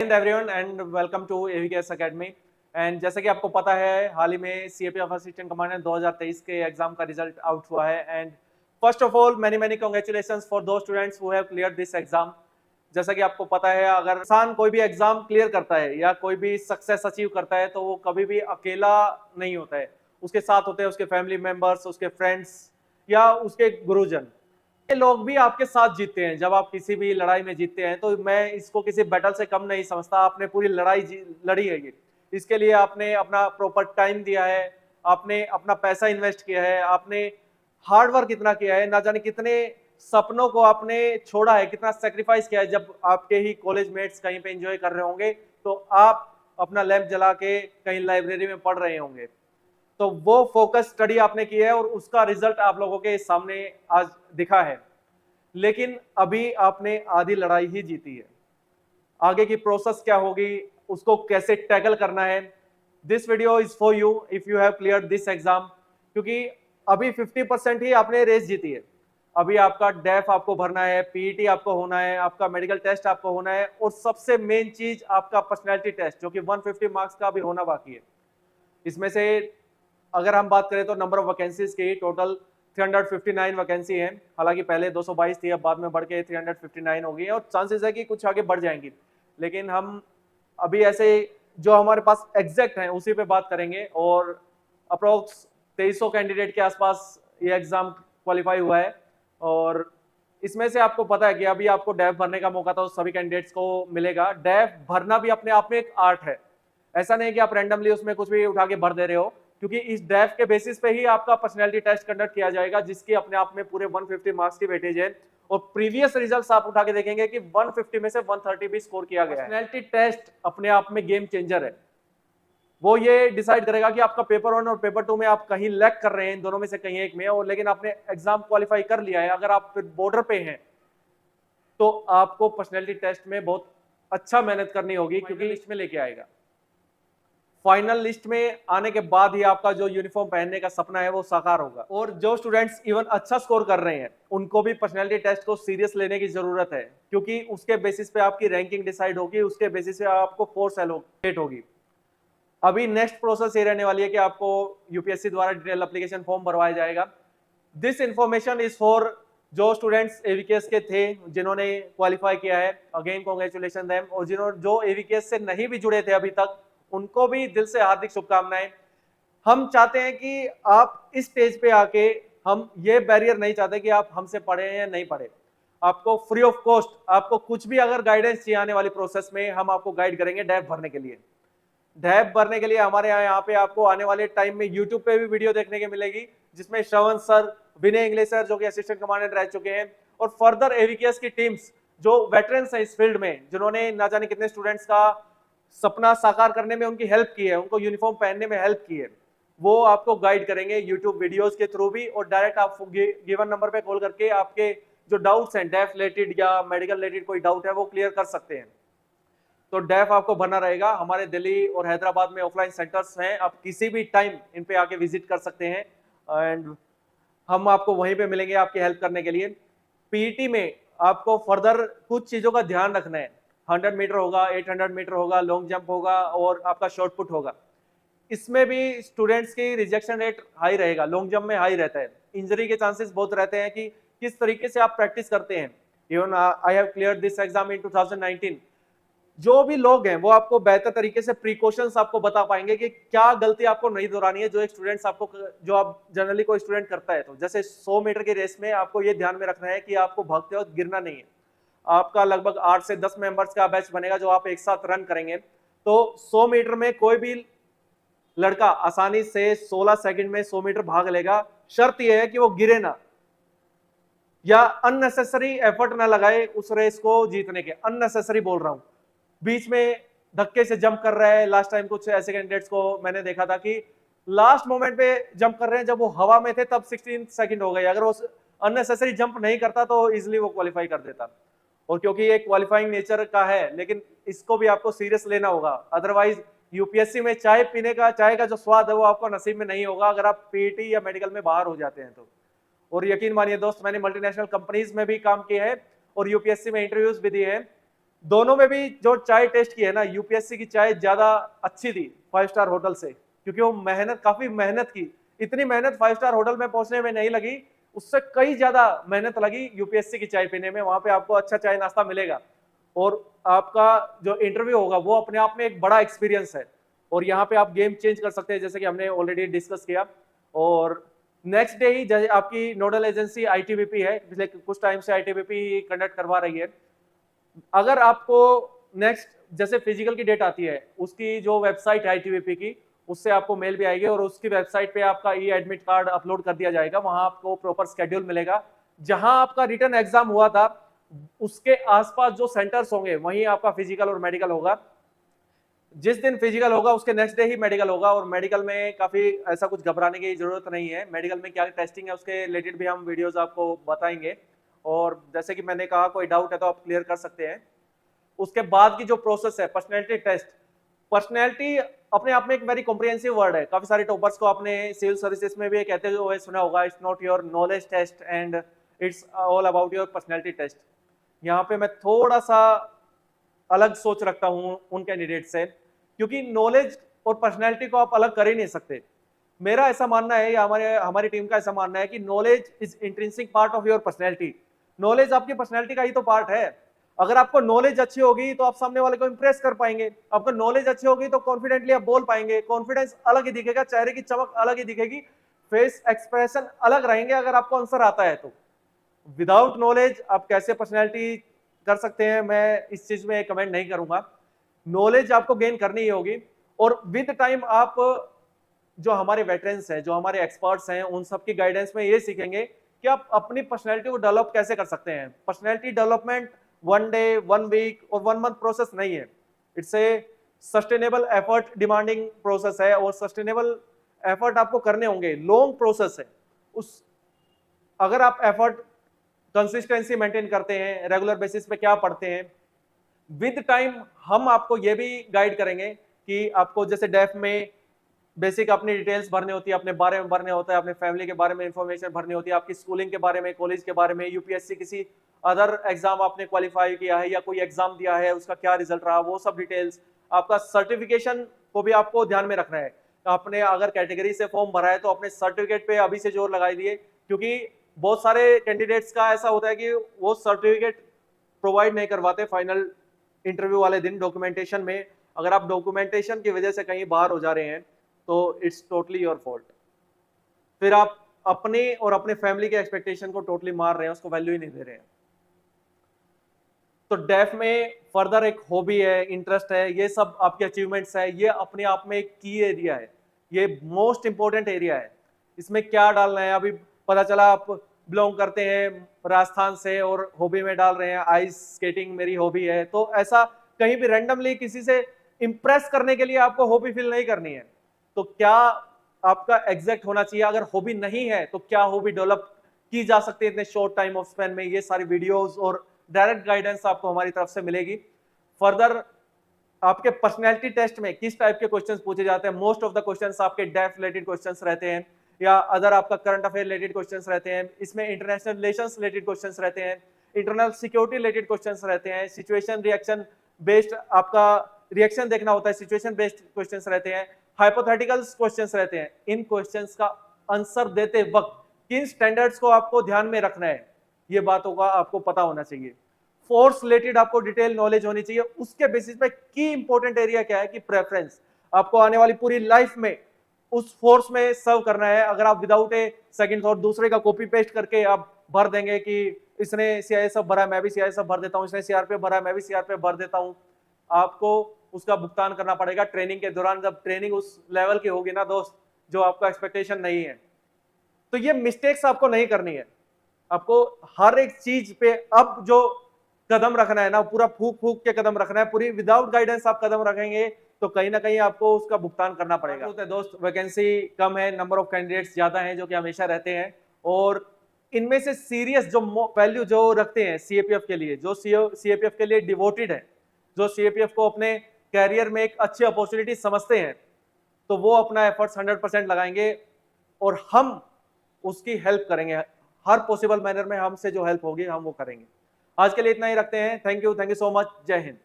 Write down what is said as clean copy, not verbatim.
Everyone and welcome to AVKS Academy. And जैसे कि आपको पता है, हाल ही में सीएपीएफ असिस्टेंट कमांडेंट 2023 के एग्जाम का रिजल्ट आउट हुआ है। And first of all many congratulations for those students who have clear this exam. जैसा कि आपको पता है, अगर इंसान कोई भी एग्जाम क्लियर करता है या कोई भी सक्सेस अचीव करता है तो वो कभी भी अकेला नहीं होता है, उसके साथ होते हैं उसके फैमिली मेंबर्स, उसके फ्रेंड्स या उसके गुरुजन। ये लोग भी आपके साथ जीतते हैं। जब आप किसी भी लड़ाई में जीतते हैं तो मैं इसको किसी बैटल से कम नहीं समझता। आपने पूरी लड़ाई लड़ी है, ये इसके लिए आपने अपना प्रॉपर टाइम दिया है, आपने अपना पैसा इन्वेस्ट किया है, आपने हार्ड वर्क इतना किया है, ना जाने कितने सपनों को आपने छोड़ा है, कितना सेक्रीफाइस किया है। जब आपके ही कॉलेज मेट्स कहीं पे एंजॉय कर रहे होंगे तो आप अपना लैंप जला के कहीं लाइब्रेरी में पढ़ रहे होंगे, तो वो फोकस स्टडी आपने की है और उसका रिजल्ट आप लोगों के सामने आज दिखा है। लेकिन अभी आपने आधी लड़ाई ही जीती है। आगे की प्रोसेस क्या होगी, उसको कैसे टैकल करना है, this video is for you if you have clear this exam. क्योंकि अभी 50% ही आपने रेस जीती है। अभी आपका डेफ आपको भरना है, पीईटी आपको होना है, आपका मेडिकल टेस्ट आपको होना है, और सबसे मेन चीज आपका पर्सनैलिटी टेस्ट जो कि 150 मार्क्स का भी होना बाकी है। इसमें से अगर हम बात करें तो नंबर ऑफ वैकेंसीज की टोटल 359 वैकेंसी है। हालांकि पहले 222 थी, अब बाद में बढ़ के 359 हो गई है और चांसेस है कि कुछ आगे बढ़ जाएंगी। लेकिन हम अभी ऐसे जो हमारे पास एग्जैक्ट हैं उसी पे बात करेंगे। और अप्रोक्स 2300 कैंडिडेट के आसपास ये एग्जाम क्वालिफाई हुआ है। और इसमें से आपको पता है कि अभी आपको डैफ भरने का मौका तो सभी कैंडिडेट्स को मिलेगा। डैफ भरना भी अपने आप में एक आर्ट है। ऐसा नहीं कि आप रैंडमली उसमें कुछ भी उठा के भर दे रहे हो, क्योंकि इस डैफ के बेसिस पे ही आपका पर्सनैलिटी टेस्ट कंडक्ट किया जाएगा, जिसकी अपने आप में पूरे 150 मार्क्स की वेटेज है। और प्रीवियस रिजल्ट्स आप उठा के देखेंगे कि 150 में से 130 भी स्कोर किया गया है। पर्सनैलिटी टेस्ट अपने आप में गेम चेंजर है। वो ये डिसाइड करेगा कि आपका पेपर 1 और पेपर 2 में आप कहीं लैक कर रहे हैं, इन दोनों में से कहीं एक में, और लेकिन आपने एग्जाम क्वालिफाई कर लिया है। अगर आप फिर बॉर्डर पे हैं तो आपको पर्सनैलिटी टेस्ट में बहुत अच्छा मेहनत करनी होगी, क्योंकि लिस्ट में लेके आएगा। फाइनल लिस्ट में आने के बाद ही आपका जो यूनिफॉर्म पहनने का सपना है वो साकार होगा। और जो स्टूडेंट्स इवन अच्छा स्कोर कर रहे हैं उनको भी पर्सनैलिटी टेस्ट को सीरियस लेने की जरूरत है, क्योंकि उसके बेसिस पे आपकी रैंकिंग डिसाइड होगी, उसके बेसिस पे आपको फोर्स एलोकेट होगी। अभी नेक्स्ट प्रोसेस ये रहने वाली है कि आपको यूपीएससी द्वारा डिटेल एप्लीकेशन फॉर्म भरवाया जाएगा। दिस इंफॉर्मेशन इज फॉर जो स्टूडेंट्स एवीकेएस के थे जिन्होंने क्वालिफाई किया है, अगेन कांग्रेचुलेशन देम। और जिन्होंने जो एवीकेएस से नहीं भी जुड़े थे अभी तक, उनको भी दिल से हार्दिक शुभकामनाएं। हम चाहते हैं कि आप इस स्टेज पे आके, हम ये बैरियर नहीं चाहते कि आप हमसे पढ़े या नहीं पढ़े। आपको फ्री ऑफ कॉस्ट, आपको कुछ भी अगर गाइडेंस चाहिए आने वाली प्रोसेस में, हम आपको गाइड करेंगे डैप भरने के लिए। डैप भरने के लिए हमारे यहाँ पे आपको आने वाले टाइम में यूट्यूब पे भी वीडियो देखने के मिलेगी, जिसमें श्रवण सर, विनय इंग्लिश सर जो कि असिस्टेंट कमांडेंट रह चुके हैं, और फर्दर एवीकेएस की टीम्स जो वेटरन्स हैं इस फील्ड में, जिन्होंने ना जाने कितने स्टूडेंट्स का सपना साकार करने में उनकी हेल्प की है, उनको यूनिफॉर्म पहनने में हेल्प की है, वो आपको गाइड करेंगे यूट्यूब वीडियोस के थ्रू भी। और डायरेक्ट आप गिवन नंबर पे कॉल करके आपके जो डाउट्स हैं डैफ रिलेटेड या मेडिकल रिलेटेड कोई डाउट है वो क्लियर कर सकते हैं। तो डैफ आपको भरना रहेगा। हमारे दिल्ली और हैदराबाद में ऑफलाइन सेंटर्स हैं, आप किसी भी टाइम इन पे आके विजिट कर सकते हैं एंड हम आपको वहीं पे मिलेंगे आपकी हेल्प करने के लिए। पीईटी में आपको फर्दर कुछ चीजों का ध्यान रखना है। 100 मीटर होगा, 800 मीटर होगा, लॉन्ग जंप होगा और आपका शॉर्ट पुट होगा। इसमें भी स्टूडेंट्स की रिजेक्शन रेट हाई रहेगा, लॉन्ग जंप में हाई रहता है। इंजरी के चांसेस बहुत रहते हैं कि किस तरीके से आप प्रैक्टिस करते हैं। Even I have clear this exam in 2019। जो भी लोग हैं वो आपको बेहतर तरीके से प्रिकॉशंस आपको बता पाएंगे कि क्या गलती आपको नहीं दोहरानी है जो एक स्टूडेंट्स आपको, जो आप जनरली कोई स्टूडेंट करता है। तो जैसे 100 मीटर की रेस में आपको ये ध्यान में रखना है कि आपको भागते वक्त गिरना नहीं है। आपका लगभग 8 से 10 मेंबर्स का बैच बनेगा जो आप एक साथ रन करेंगे। तो 100 मीटर में कोई भी लड़का आसानी से 16 सेकंड में 100 मीटर भाग लेगा। शर्त यह है कि वो गिरे ना या अननेसेसरी एफर्ट ना लगाए उस रेस को जीतने के। अननेसेसरी बोल रहा हूं, बीच में धक्के से जंप कर रहा है। लास्ट टाइम कुछ ऐसे कैंडिडेट्स को मैंने देखा था कि लास्ट मोमेंट पे जंप कर रहे हैं, जब वो हवा में थे तब 16 सेकंड हो गए। अगर वो अननेसेसरी जंप नहीं करता तो इजीली वो क्वालिफाई कर देता। और क्योंकि ये क्वालिफाइंग नेचर का है, लेकिन इसको भी आपको सीरियस लेना होगा, अदरवाइज यूपीएससी में चाय पीने का, चाय का जो स्वाद है वो आपको नसीब में नहीं होगा अगर आप पीटी या मेडिकल में बाहर हो जाते हैं तो। और यकीन मानिए दोस्त, मैंने मल्टीनेशनल कंपनीज में भी काम किया है और यूपीएससी में इंटरव्यूज भी दिए हैं। दोनों में भी जो चाय टेस्ट की है ना, यूपीएससी की चाय ज्यादा अच्छी थी 5 स्टार होटल से, क्योंकि वो काफी मेहनत की। इतनी मेहनत 5 स्टार होटल में पहुंचने में नहीं लगी, उससे कई ज्यादा मेहनत लगी यूपीएससी की चाय पीने में। वहां पे आपको अच्छा चाय नाश्ता मिलेगा और आपका जो इंटरव्यू होगा वो अपने आप में एक बड़ा एक्सपीरियंस है। और यहाँ पे आप गेम चेंज कर सकते हैं, जैसे कि हमने ऑलरेडी डिस्कस किया। और नेक्स्ट डे ही जैसे आपकी नोडल एजेंसी आईटीबीपी है, पिछले कुछ टाइम से आईटीबीपी कंडक्ट करवा रही है। अगर आपको नेक्स्ट जैसे फिजिकल की डेट आती है, उसकी जो वेबसाइट है आईटीबीपी की, उससे आपको मेल भी आएगी और उसकी वेबसाइट पे आपका ई एडमिट कार्ड अपलोड कर दिया जाएगा। वहां आपको प्रॉपर स्केड्यूल मिलेगा। जहां आपका रिटर्न एग्जाम हुआ था उसके आसपास जो सेंटर्स होंगे वहीं आपका फिजिकल और मेडिकल होगा। जिस दिन फिजिकल होगा उसके नेक्स्ट डे ही मेडिकल होगा। और मेडिकल में काफी ऐसा कुछ घबराने की जरूरत नहीं है। मेडिकल में क्या टेस्टिंग है उसके रिलेटेड भी हम वीडियोस आपको बताएंगे। और जैसे कि मैंने कहा, कोई डाउट है तो आप क्लियर कर सकते हैं। उसके बाद की जो प्रोसेस है पर्सनैलिटी टेस्ट। पर्सनैलिटी अपने आप में एक वेरी कॉम्प्रिहेंसिव वर्ड है। काफी सारे टॉपर्स को आपने सिविल सर्विसेज में भी कहते हुए सुना होगा, it's not your knowledge test and it's all about your personality test. यहाँ पे मैं थोड़ा सा अलग सोच रखता हूँ उन कैंडिडेट से, क्योंकि नॉलेज और पर्सनैलिटी को आप अलग कर ही नहीं सकते। मेरा ऐसा मानना है या हमारी टीम का ऐसा मानना है कि knowledge is intrinsic part of your personality. Knowledge आपकी पर्सनैलिटी का ही तो पार्ट है। अगर आपको नॉलेज अच्छी होगी तो आप सामने वाले को इंप्रेस कर पाएंगे। आपको नॉलेज अच्छी होगी तो कॉन्फिडेंटली आप बोल पाएंगे। कॉन्फिडेंस अलग ही दिखेगा, चेहरे की चमक अलग ही दिखेगी, फेस एक्सप्रेशन अलग रहेंगे अगर आपको आंसर आता है तो। विदाउट नॉलेज आप कैसे पर्सनैलिटी कर सकते हैं, मैं इस चीज में कमेंट नहीं करूंगा। नॉलेज आपको गेन करनी ही होगी। और विद टाइम आप जो हमारे वेटरन्स हैं, जो हमारे एक्सपर्ट्स हैं, उन सबकी गाइडेंस में ये सीखेंगे कि आप अपनी पर्सनैलिटी को डेवलप कैसे कर सकते हैं। पर्सनैलिटी डेवलपमेंट 1 डे 1 वीक और 1 मंथ प्रोसेस नहीं है। It's a sustainable effort demanding process है। और सस्टेनेबल एफर्ट आपको करने होंगे, लॉन्ग प्रोसेस है। उस अगर आप एफर्ट कंसिस्टेंसी मेंटेन करते हैं, रेगुलर बेसिस पे क्या पढ़ते हैं, विद टाइम हम आपको ये भी गाइड करेंगे कि आपको जैसे डेफ में बेसिक अपनी डिटेल्स भरनी होती है, अपने बारे में भरने होता है, अपने फैमिली के बारे में इंफॉर्मेशन भरनी होती है, आपकी स्कूलिंग के बारे में, कॉलेज के बारे में, यूपीएससी किसी अदर एग्जाम आपने क्वालिफाई किया है या कोई एग्जाम दिया है उसका क्या रिजल्ट रहा, वो सब डिटेल्स। आपका सर्टिफिकेशन को भी आपको ध्यान में रखना है। आपने अगर कैटेगरी से फॉर्म भरा है तो अपने सर्टिफिकेट पे अभी से जोर लगाई दिए, क्योंकि बहुत सारे कैंडिडेट्स का ऐसा होता है कि वो सर्टिफिकेट प्रोवाइड नहीं करवाते फाइनल इंटरव्यू वाले दिन डॉक्यूमेंटेशन में। अगर आप डॉक्यूमेंटेशन की वजह से कहीं बाहर हो जा रहे हैं तो इट्स टोटली योर फॉल्ट। फिर आप अपने और अपने फैमिली के एक्सपेक्टेशन को टोटली मार रहे हैं, उसको वैल्यू ही नहीं दे रहे हैं। तो डेफ में फर्दर एक हॉबी है, इंटरेस्ट है, ये सब आपके अचीवमेंट्स है। ये अपने आप में एक की एरिया है, ये मोस्ट इंपॉर्टेंट एरिया है। इसमें क्या डालना है, अभी पता चला आप बिलोंग करते हैं राजस्थान से और हॉबी में डाल रहे हैं आइस स्केटिंग मेरी हॉबी है, तो ऐसा कहीं भी रैंडमली किसी से इंप्रेस करने के लिए आपको हॉबी फील नहीं करनी है। तो क्या आपका एग्जैक्ट होना चाहिए, अगर हॉबी नहीं है तो क्या हॉबी डेवलप की जा सकती है इतने शॉर्ट टाइम ऑफ स्पेन में, ये सारी वीडियोस और डायरेक्ट गाइडेंस आपको हमारी तरफ से मिलेगी। फर्दर आपके पर्सनैलिटी टेस्ट में किस टाइप के क्वेश्चंस पूछे जाते हैं, मोस्ट ऑफ द क्वेश्चंस आपके डेफ रिलेटेड क्वेश्चंस रहते हैं या अदर आपका करंट अफेयर रिलेटेड क्वेश्चंस रहते हैं। इसमें इंटरनेशनल रिलेशंस रिलेटेड क्वेश्चंस रहते हैं, इंटरनल सिक्योरिटी रिलेटेड क्वेश्चंस रहते हैं, सिचुएशन रिएक्शन बेस्ड आपका रिएक्शन देखना होता है, सिचुएशन बेस्ड क्वेश्चंस रहते हैं, हाइपोथेटिकल्स क्वेश्चंस रहते हैं। इन क्वेश्चंस का आंसर देते वक्त किन स्टैंडर्ड्स को आपको ध्यान में रखना है, ये बातों का आपको पता होना चाहिए। फोर्स रिलेटेड आपको डिटेल नॉलेज होनी चाहिए। उसके बेसिस पे की इंपॉर्टेंट एरिया क्या है कि प्रेफरेंस, आपको आने वाली पूरी लाइफ में उस फोर्स में सर्व करना है। अगर आप विदाउट ए सेकंड थॉट दूसरे का कॉपी पेस्ट करके आप भर देंगे कि इसने सीआईएसएफ भरा मैं भी सीआईएसएफ भर देता हूं, इसने सीआरपीएफ भरा मैं भी सीआरपीएफ भर देता हूं, आपको उसका भुगतान करना पड़ेगा ट्रेनिंग के दौरान, जब ट्रेनिंग उस लेवल की होगी ना दोस्त जो आपका एक्सपेक्टेशन नहीं है। तो ये मिस्टेक्स आपको नहीं करनी है। आपको हर एक चीज पे अब जो कदम रखना है ना, पूरा फूक फूक के कदम रखना है। पूरी विदाउट गाइडेंस आप कदम रखेंगे तो कहीं ना कहीं आपको उसका भुगतान करना पड़ेगा। तो दोस्त वैकेंसी कम है, नंबर ऑफ कैंडिडेट्स ज्यादा हैं जो कि हमेशा रहते हैं, और इनमें से सीरियस जो वैल्यू जो रखते हैं सीएपीएफ के लिए, जो सीएपीएफ के लिए डिवोटेड है, जो सीएपीएफ को अपने कैरियर में एक अच्छी अपॉर्चुनिटी समझते हैं, तो वो अपना एफर्ट्स 100% लगाएंगे और हम उसकी हेल्प करेंगे। हर पॉसिबल मैनर में हमसे जो हेल्प होगी हम वो करेंगे। आज के लिए इतना ही रखते हैं। Thank you so much. जय हिंद।